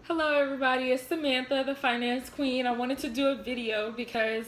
Hello everybody, it's Samantha, the Finance Queen. I wanted to do a video because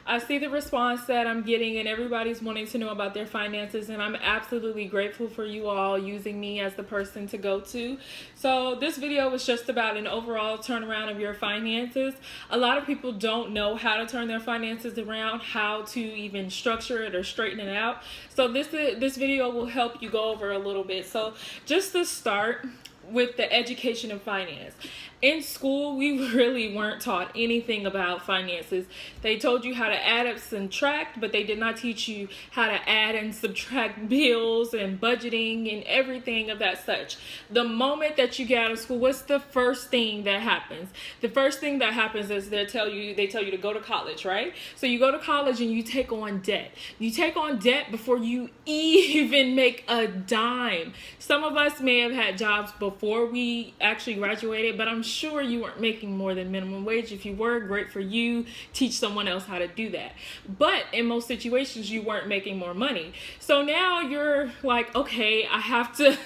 I see the response that I'm getting and everybody's wanting to know about their finances, and I'm absolutely grateful for you all using me as the person to go to. So this video was just about an overall turnaround of your finances. A lot of people don't know how to turn their finances around, how to even structure it or straighten it out. So this video will help you go over a little bit. So just to start with the education of finance. In school, we really weren't taught anything about finances. They told you how to add up, subtract, but they did not teach you how to add and subtract bills and budgeting and everything of that such. The moment that you get out of school, what's the first thing that happens? The first thing that happens is they tell you to go to college, right? So you go to college and you take on debt. You take on debt before you even make a dime. Some of us may have had jobs before we actually graduated, but I'm sure you weren't making more than minimum wage. If you were, great for you. Teach someone else how to do that. But in most situations, you weren't making more money. So now you're like, okay, I have to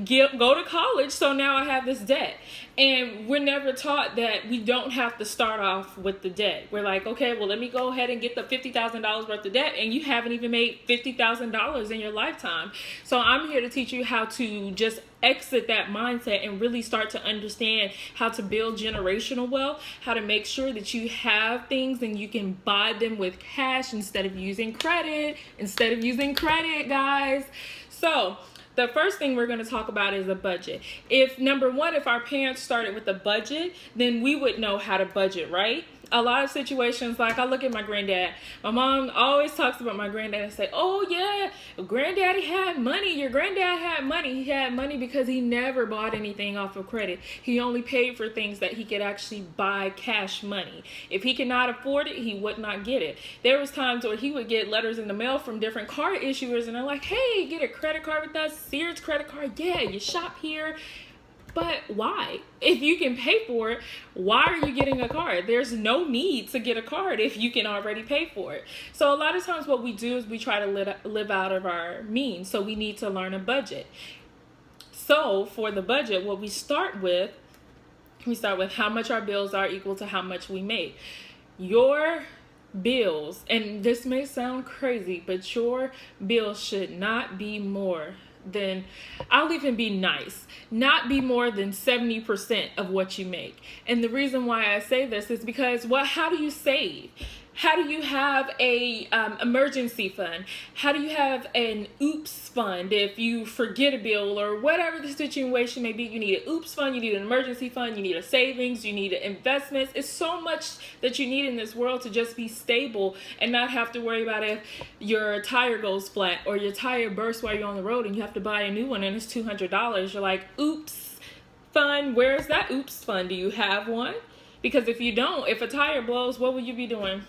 go to college, so now I have this debt. And we're never taught that we don't have to start off with the debt. We're like, okay, well, let me go ahead and get the $50,000 worth of debt, and you haven't even made $50,000 in your lifetime. So I'm here to teach you how to just exit that mindset and really start to understand how to build generational wealth, how to make sure that you have things and you can buy them with cash instead of using credit, guys. So the first thing we're going to talk about is a budget. Number one, if our parents started with a budget, then we would know how to budget, right? A lot of situations, like I look at my granddad. My mom always talks about my granddad and say, oh yeah, granddaddy had money. Your granddad had money. He had money because he never bought anything off of credit. He only paid for things that he could actually buy cash money. If he could not afford it, he would not get it. There was times where he would get letters in the mail from different card issuers and they're like, hey, get a credit card with us, Sears credit card. Yeah, you shop here. But why? If you can pay for it, why are you getting a card? There's no need to get a card if you can already pay for it. So a lot of times what we do is we try to live out of our means. So we need to learn a budget. So for the budget, what we start with how much our bills are equal to how much we make. Your bills, and this may sound crazy, but your bills should not be more than, I'll even be nice, not be more than 70% of what you make. And the reason why I say this is because how do you save? How do you have a emergency fund? How do you have an oops fund if you forget a bill or whatever the situation may be? You need an oops fund, you need an emergency fund, you need a savings, you need investments. It's so much that you need in this world to just be stable and not have to worry about if your tire goes flat or your tire bursts while you're on the road and you have to buy a new one and it's $200. You're like, oops fund, where's that oops fund? Do you have one? Because if you don't, if a tire blows, what will you be doing?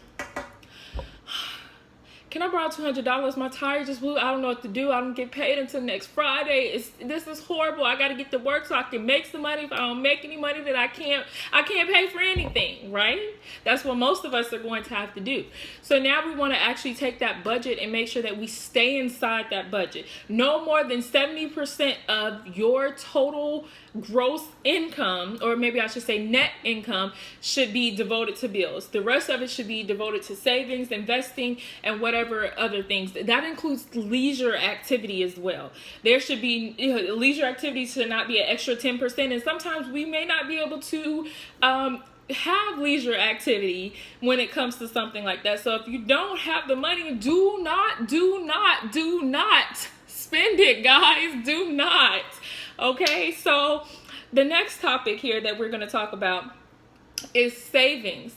Can I borrow $200? My tire just blew. I don't know what to do. I don't get paid until next Friday. This is horrible. I got to get to work so I can make some money. If I don't make any money, then I can't pay for anything, right? That's what most of us are going to have to do. So now we want to actually take that budget and make sure that we stay inside that budget. No more than 70% of your total gross income, or maybe I should say net income, should be devoted to bills. The rest of it should be devoted to savings, investing, and whatever other things. That includes leisure activity as well. There should be leisure activities should not be an extra 10%, and sometimes we may not be able to have leisure activity when it comes to something like that. So if you don't have the money, do not spend it, guys. Do not. Okay, so the next topic here that we're going to talk about is savings.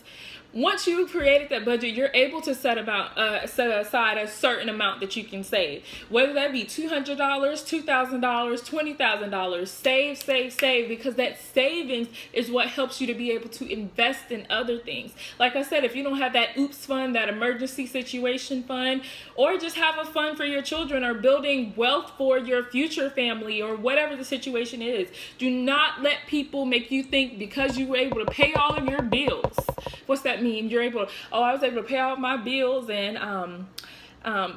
Once you've created that budget, you're able to set aside a certain amount that you can save. Whether that be $200, $2,000, $20,000. Save, because that savings is what helps you to be able to invest in other things. Like I said, if you don't have that oops fund, that emergency situation fund, or just have a fund for your children or building wealth for your future family or whatever the situation is, do not let people make you think because you were able to pay all of your bills. What's that mean? You're able to, I was able to pay all my bills and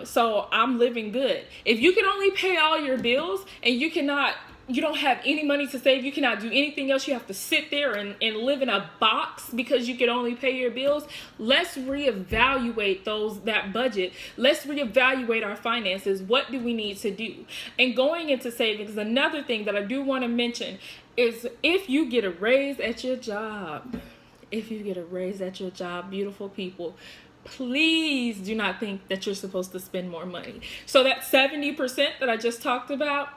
so I'm living good. If you can only pay all your bills and you cannot you don't have any money to save, you cannot do anything else, you have to sit there and live in a box because you can only pay your bills, let's reevaluate that budget. Let's reevaluate our finances. What do we need to do? And going into savings, another thing that I do want to mention is if you get a raise at your job, beautiful people, please do not think that you're supposed to spend more money. So that 70% that I just talked about,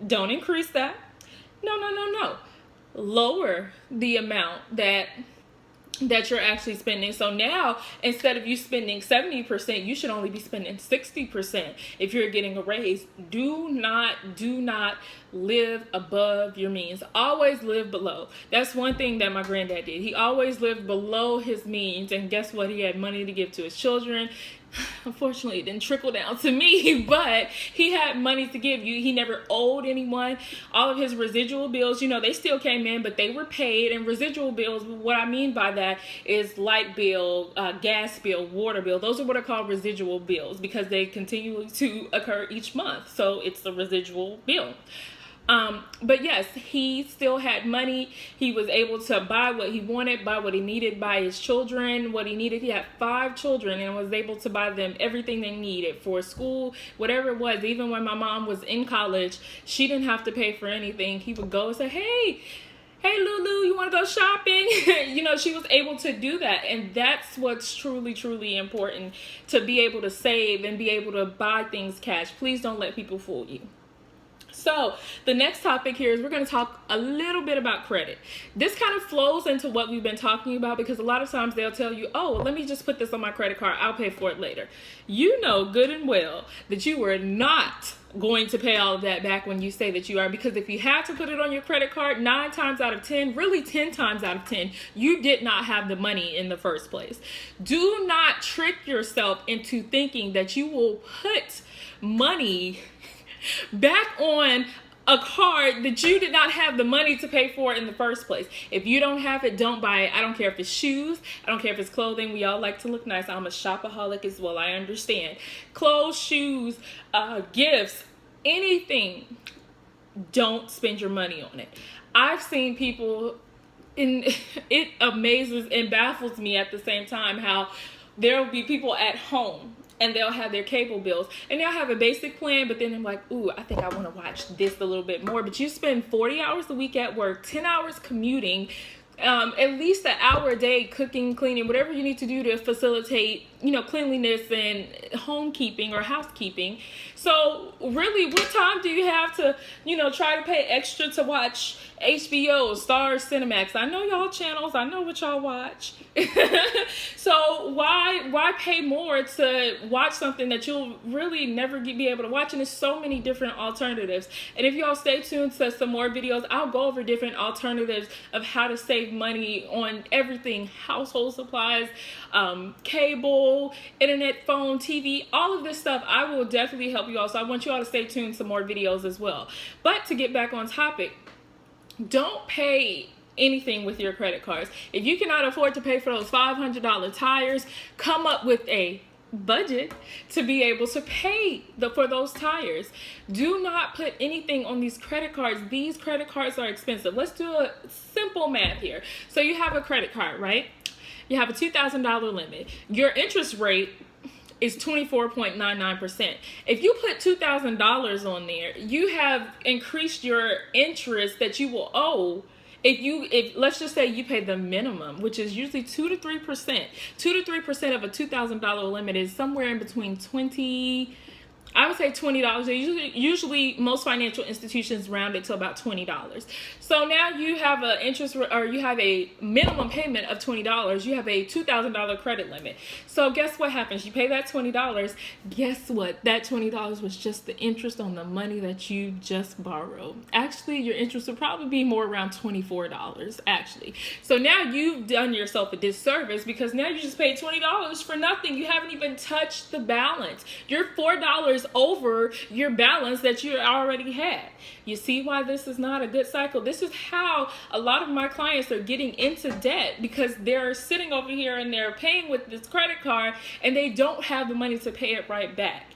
don't increase that. No. Lower the amount that you're actually spending. So now, instead of you spending 70%, you should only be spending 60% if you're getting a raise. Do not live above your means. Always live below. That's one thing that my granddad did. He always lived below his means, and guess what? He had money to give to his children. Unfortunately, it didn't trickle down to me, but he had money to give you. He never owed anyone. All of his residual bills, they still came in, but they were paid. And residual bills, what I mean by that is light bill, gas bill, water bill. Those are what are called residual bills because they continue to occur each month. So it's the residual bill. But yes, he still had money. He was able to buy what he wanted, buy what he needed, buy his children what he needed. He had 5 children and was able to buy them everything they needed for school, whatever it was. Even when my mom was in college, she didn't have to pay for anything. He would go and say, hey Lulu, you want to go shopping? She was able to do that. And that's what's truly, truly important, to be able to save and be able to buy things cash. Please don't let people fool you. So the next topic here is we're going to talk a little bit about credit. This kind of flows into what we've been talking about, because a lot of times they'll tell you, oh, well, let me just put this on my credit card. I'll pay for it later. You know good and well that you are not going to pay all of that back when you say that you are, because if you had to put it on your credit card, 9 times out of 10, really 10 times out of 10, you did not have the money in the first place. Do not trick yourself into thinking that you will put money back on a card that you did not have the money to pay for in the first place. If you don't have it, don't buy it. I don't care if it's shoes. I don't care if it's clothing. We all like to look nice. I'm a shopaholic as well. I understand. Clothes, shoes, gifts, anything. Don't spend your money on it. I've seen people, and it amazes and baffles me at the same time how there will be people at home and they'll have their cable bills and they'll have a basic plan, but then they're like, ooh, I think I want to watch this a little bit more. But you spend 40 hours a week at work, 10 hours commuting, at least an hour a day cooking, cleaning, whatever you need to do to facilitate, cleanliness and homekeeping or housekeeping. So really, what time do you have to, try to pay extra to watch HBO, Stars, Cinemax? I know y'all channels. I know what y'all watch. So why pay more to watch something that you'll really never be able to watch? And there's so many different alternatives. And if y'all stay tuned to some more videos, I'll go over different alternatives of how to save money on everything: household supplies, cable, internet, phone, TV, all of this stuff. I will definitely help you all. So I want you all to stay tuned to more videos as well. But to get back on topic, don't pay anything with your credit cards. If you cannot afford to pay for those $500 tires, come up with a budget to be able to pay for those tires. Do not put anything on these credit cards. These credit cards are expensive. Let's do a simple math here. So you have a credit card, right? You have a $2,000 limit. Your interest rate is 24.99%. If you put $2,000 on there, you have increased your interest that you will owe. If let's just say you pay the minimum, which is usually 2 to 3%. 2 to 3% of a $2,000 limit is somewhere in between I would say $20. Usually most financial institutions round it to about $20. So now you have you have a minimum payment of $20. You have a $2,000 credit limit. So guess what happens? You pay that $20. Guess what? That $20 was just the interest on the money that you just borrowed. Actually, your interest would probably be more around $24 actually. So now you've done yourself a disservice, because now you just paid $20 for nothing. You haven't even touched the balance. You're $4 over your balance that you already had. You see why this is not a good cycle? This is how a lot of my clients are getting into debt, because they're sitting over here and they're paying with this credit card and they don't have the money to pay it right back.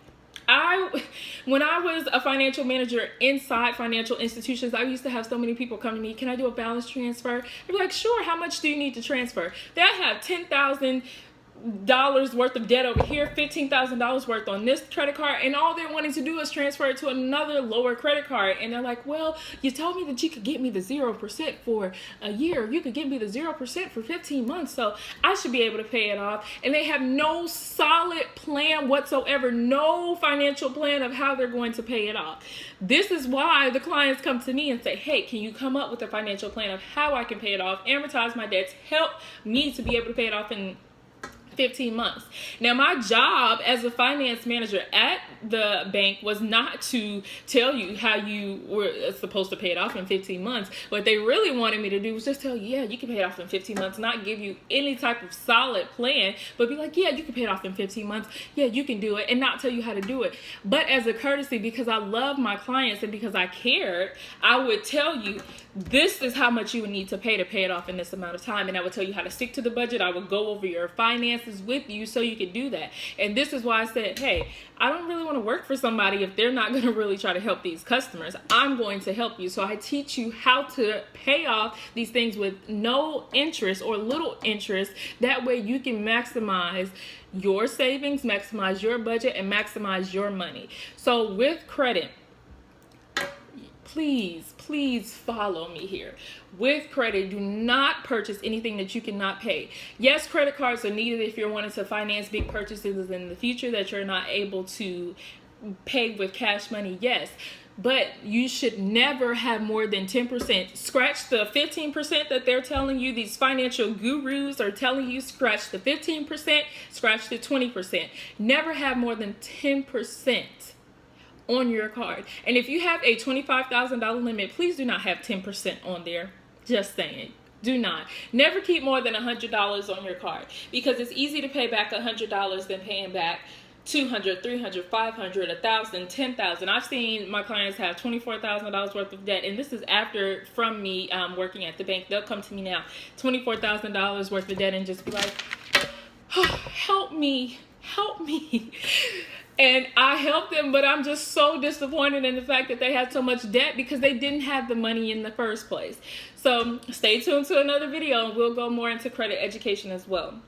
When I was a financial manager inside financial institutions, I used to have so many people come to me, can I do a balance transfer? I'd be like, sure, how much do you need to transfer? They have $10,000 worth of debt over here, $15,000 worth on this credit card, and all they're wanting to do is transfer it to another lower credit card. And they're like, well, you told me that you could get me the 0% for a year. You could get me the 0% for 15 months, so I should be able to pay it off. And they have no solid plan whatsoever, no financial plan of how they're going to pay it off. This is why the clients come to me and say, hey, can you come up with a financial plan of how I can pay it off, amortize my debts, help me to be able to pay it off in 15 months. Now, my job as a finance manager at the bank was not to tell you how you were supposed to pay it off in 15 months. What they really wanted me to do was just tell you, yeah, you can pay it off in 15 months, not give you any type of solid plan, but be like, yeah, you can pay it off in 15 months. Yeah, you can do it, and not tell you how to do it. But as a courtesy, because I love my clients and because I cared, I would tell you, this is how much you would need to pay it off in this amount of time. And I would tell you how to stick to the budget. I would go over your finances with you so you could do that. And this is why I said, hey, I don't really want to work for somebody if they're not going to really try to help these customers. I'm going to help you. So I teach you how to pay off these things with no interest or little interest. That way you can maximize your savings, maximize your budget, and maximize your money. So with credit, please follow me here. With credit, do not purchase anything that you cannot pay. Yes, credit cards are needed if you're wanting to finance big purchases in the future that you're not able to pay with cash money. Yes, but you should never have more than 10%. Scratch the 15% that they're telling you, these financial gurus are telling you, scratch the 15%, scratch the 20%. Never have more than 10% on your card. And if you have a $25,000 limit, please do not have 10% on there. Just saying. Do not. Never keep more than $100 on your card, because it's easy to pay back $100 than paying back $200, $300, $500, $1,000, $10,000. I've seen my clients have $24,000 worth of debt, and this is after from me working at the bank. They'll come to me now, $24,000 worth of debt, and just be like, oh, help me. And I help them, but I'm just so disappointed in the fact that they had so much debt because they didn't have the money in the first place. So stay tuned to another video and we'll go more into credit education as well.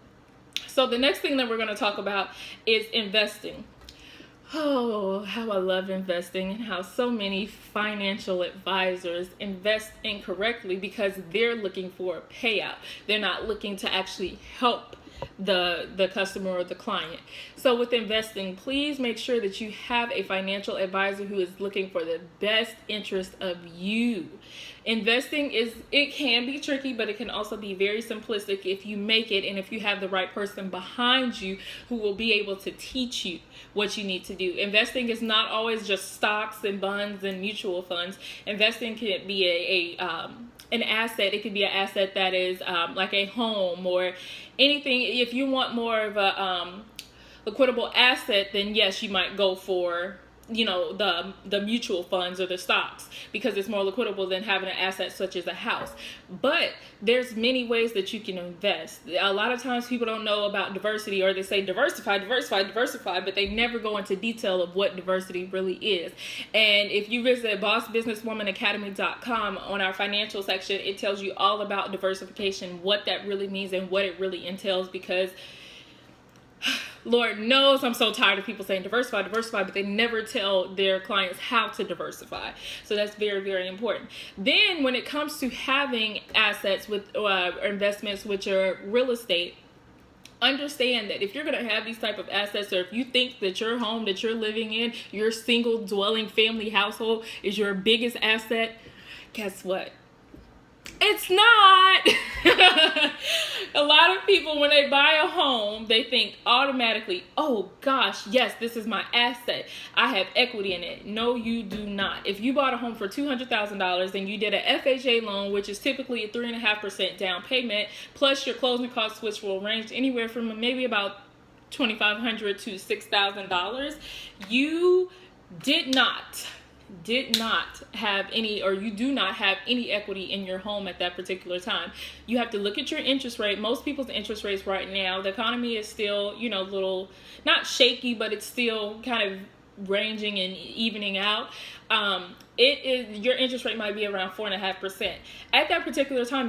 So the next thing that we're going to talk about is investing. Oh, how I love investing, and how so many financial advisors invest incorrectly because they're looking for a payout. They're not looking to actually help the customer or the client. So with investing, please make sure that you have a financial advisor who is looking for the best interest of you. Investing it can be tricky, but it can also be very simplistic if you make it and if you have the right person behind you who will be able to teach you what you need to do. Investing is not always just stocks and bonds and mutual funds. Investing can be an asset. It could be an asset that is like a home or anything. If you want more of a liquidable asset, then yes, you might go for, you know, the mutual funds or the stocks, because it's more liquidable than having an asset such as a house. But there's many ways that you can invest. A lot of times people don't know about diversity, or they say diversify, but they never go into detail of what diversity really is. And if you visit bossbusinesswomanacademy.com, on our financial section, it tells you all about diversification, what that really means and what it really entails, because Lord knows I'm so tired of people saying diversify, but they never tell their clients how to diversify. So that's very, very important. Then when it comes to having assets with investments, which are real estate, understand that if you're going to have these type of assets, or if you think that your home that you're living in, your single dwelling family household is your biggest asset, guess what? It's not. A lot of people, when they buy a home, they think automatically, oh gosh, yes, this is my asset. I have equity in it. No, you do not. If you bought a home for $200,000 and you did an FHA loan, which is typically a 3.5% down payment, plus your closing costs, which will range anywhere from maybe about $2,500 to $6,000, you did not have any, or you do not have any equity in your home at that particular time. You have to look at your interest rate. Most people's interest rates right now, the economy is still, you know, little, not shaky, but it's still kind of ranging and evening out, it is, your interest rate might be around 4.5%. At that particular time,